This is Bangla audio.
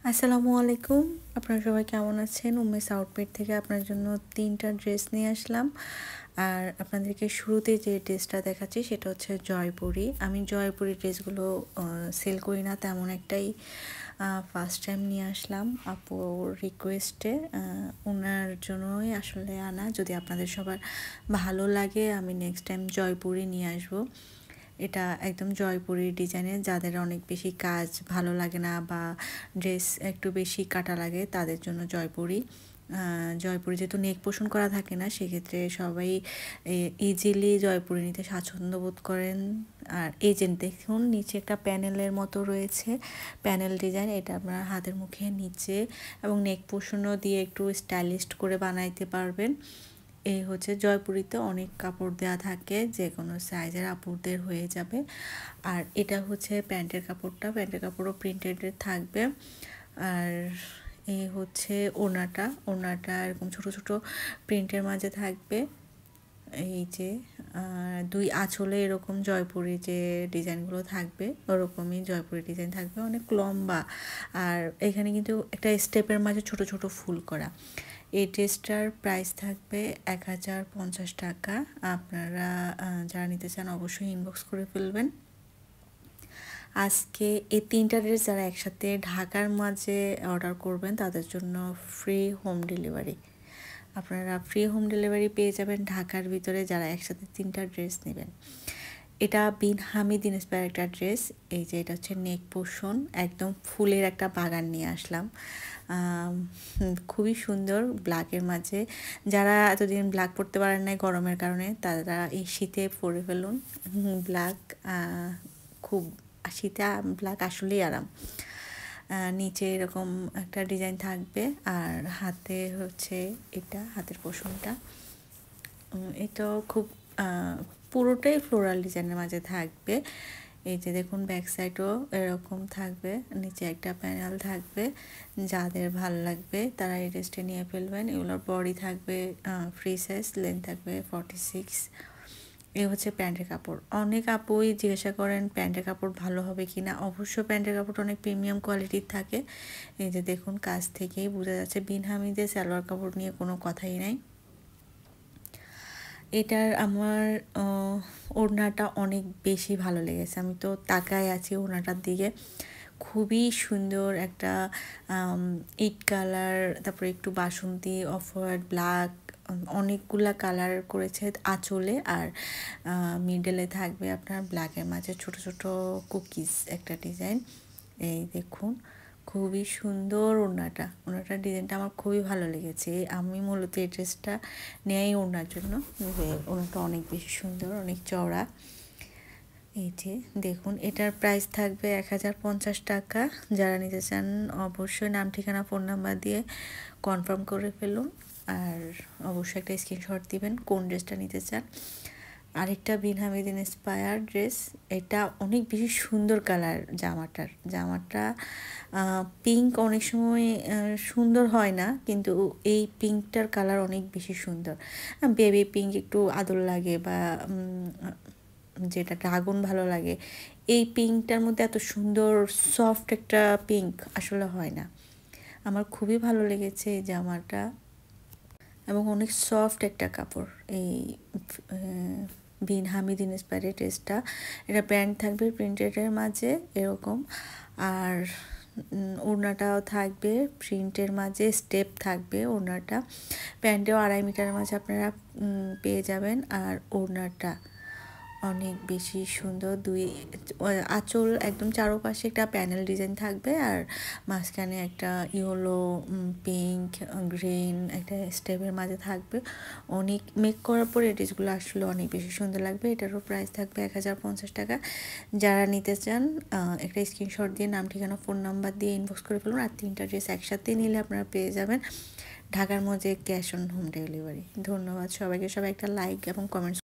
আসসালামু আলাইকুম। আপনারা সবাই কেমন আছেন? উমেশ আউটফিট থেকে আপনার জন্য ৩টা ড্রেস নিয়ে আসলাম। আর আপনাদেরকে শুরুতে যে ড্রেসটা দেখাচ্ছি সেটা হচ্ছে জয়পুরি। আমি জয়পুরি ড্রেসগুলো সেল করি না তেমন একটাই, ফার্স্ট টাইম নিয়ে আসলাম আপুর রিকোয়েস্টে। ওনার জন্যই আসলে আনা। যদি আপনাদের সবার ভালো লাগে আমি নেক্সট টাইম জয়পুরি নিয়ে আসবো। এটা একদম জয়পুরের ডিজাইনের, যাদের অনেক বেশি কাজ ভালো লাগে না বা ড্রেস একটু বেশি কাটা লাগে তাদের জন্য জয়পুরি। জয়পুরি যেহেতু নেক পোষণ করা থাকে না, সেক্ষেত্রে সবাই ইজিলি জয়পুরি নিতে স্বাচ্ছন্দ্য বোধ করেন। আর এই যে দেখুন নিচে একটা প্যানেলের মতো রয়েছে, প্যানেল ডিজাইন। এটা আপনার হাতের মুখে নিচে এবং নেক পোষণও দিয়ে একটু স্টাইলিশ করে বানাইতে পারবেন। এই হচ্ছে জয়পুরিতে অনেক কাপড় দেওয়া থাকে, যে কোনো সাইজের আপুরদের হয়ে যাবে। আর এটা হচ্ছে প্যান্টের কাপড়টা, প্যান্টের কাপড়ও প্রিন্টেডের থাকবে। আর এই হচ্ছে ওড়নাটা এরকম ছোট ছোট প্রিন্টের মাঝে থাকবে। এই যে দুই আঁচলে এরকম জয়পুরি যে ডিজাইনগুলো থাকবে ওরকমই জয়পুরি ডিজাইন থাকবে, অনেক লম্বা। আর এখানে কিন্তু একটা স্টেপের মাঝে ছোট ছোট ফুল করা। এই ড্রেসটার প্রাইস থাকবে 1050 টাকা। আপনারা যারা নিতে চান অবশ্যই ইনবক্স করে ফেলবেন। আজকে এই 3টা ড্রেস যারা একসাথে ঢাকার মাঝে অর্ডার করবেন তাদের জন্য ফ্রি হোম ডেলিভারি। আপনারা ফ্রি হোম ডেলিভারি পেয়ে যাবেন ঢাকার ভিতরে যারা একসাথে 3টা ড্রেস নেবেন। এটা বিন হামিদ ইন্সপায়ার একটা ড্রেস। এই যে এটা হচ্ছে নেক পোর্শন, একদম ফুলের একটা বাগান নিয়ে আসলাম। খুবই সুন্দর ব্ল্যাকের মাঝে। যারা এতদিন ব্ল্যাক পরতে পারেন নাই গরমের কারণে, তারা এই শীতে পরে ফেলুন ব্ল্যাক। খুব শীতে ব্ল্যাক আসলেই আরাম। নিচে এরকম একটা ডিজাইন থাকবে আর হাতে হচ্ছে এটা হাতের পোর্শনটা। এটাও খুব পুরোটাই ফ্লোরাল ডিজাইনের মাঝে থাকবে। এই যে দেখুন ব্যাক সাইডও এরকম থাকবে, নিচে একটা প্যানেল থাকবে। যাদের ভালো লাগবে তারা এই ড্রেসটা নিয়ে ফেলবেন। এগুলোর বডি থাকবে ফ্রি সাইজ, লেন্থ থাকবে 46। এই হচ্ছে প্যান্টের কাপড়। অনেক আপুই জিজ্ঞাসা করেন প্যান্টের কাপড় ভালো হবে কি না। অবশ্য প্যান্টের কাপড় অনেক প্রিমিয়াম কোয়ালিটির থাকে। এই যে দেখুন কাছ থেকেই বোঝা যাচ্ছে। বিন হামিদের সালোয়ার কাপড় নিয়ে কোনো কথাই নাই। এটার আমার ওড়নাটা অনেক বেশি ভালো লেগেছে। আমি তো তাকায় আছি ওড়নাটার দিকে। খুবই সুন্দর একটা ইট কালার, তারপরে একটু বাসন্তী, অফ হোয়াইট, ব্ল্যাক, অনেকগুলা কালার করেছে আঁচলে। আর মিডলে থাকবে আপনার ব্ল্যাকের মাঝে ছোট ছোট কুকিজ একটা ডিজাইন। এই দেখুন খুবই সুন্দর ওড়নাটার ডিজাইনটা আমার খুবই ভালো লেগেছে। আমি মূলত এই ড্রেসটা নেই ওড়নার জন্য, যে ওড়নাটা অনেক বেশি সুন্দর, অনেক চওড়া। এই যে দেখুন এটার প্রাইস থাকবে 1050 টাকা। যারা নিতে চান অবশ্যই নাম, ঠিকানা, ফোন নাম্বার দিয়ে কনফার্ম করে ফেলুন। আর অবশ্যই একটা স্ক্রিনশট দিবেন কোন ড্রেসটা নিতে চান। আরেকটা বিন হামিদ ইন্সপায়ার ড্রেস। এটা অনেক বেশি সুন্দর কালার জামাটা পিঙ্ক অনেক সময় সুন্দর হয় না, কিন্তু এই পিঙ্কটার কালার অনেক বেশি সুন্দর। বেবি পিঙ্ক একটু আদর লাগে বা যেটা ড্রাগন ভালো লাগে। এই পিঙ্কটার মধ্যে এত সুন্দর সফট একটা পিঙ্ক আসলে হয় না। আমার খুবই ভালো লেগেছে এই জামাটা এবং অনেক সফট একটা কাপড়। এই বিন হামিদ ইন্সপায়ারের ড্রেসটা, এটা প্যান্ট থাকবে প্রিন্টেডের মাঝে এরকম। আর ওড়নাটাও থাকবে প্রিন্টের মাঝে, স্টেপ থাকবে ওড়নাটা। প্যান্টেও 2.5 মিটারের মাঝে আপনারা পেয়ে যাবেন। আর ওড়নাটা অনেক বেশি সুন্দর। আঁচল একদম চারপাশে একটা প্যানেল ডিজাইন থাকবে আর মাঝখানে একটা ইয়েলো, পিঙ্ক, গ্রিন একটা স্টেপের মাঝে থাকবে। অনেক মেক করার পরে এই ড্রেসগুলো আসলে অনেক বেশি সুন্দর লাগবে। এটারও প্রাইস থাকবে 1050 টাকা। যারা নিতে চান একটা স্ক্রিনশট দিয়ে নাম, ঠিকানা, ফোন নাম্বার দিয়ে ইনবক্স করে ফেলুন। আর 3টা ড্রেস একসাথে নিলে আপনারা পেয়ে যাবেন ঢাকার মধ্যে ক্যাশ অন হোম ডেলিভারি। ধন্যবাদ সবাইকে। সবাই একটা লাইক এবং কমেন্টস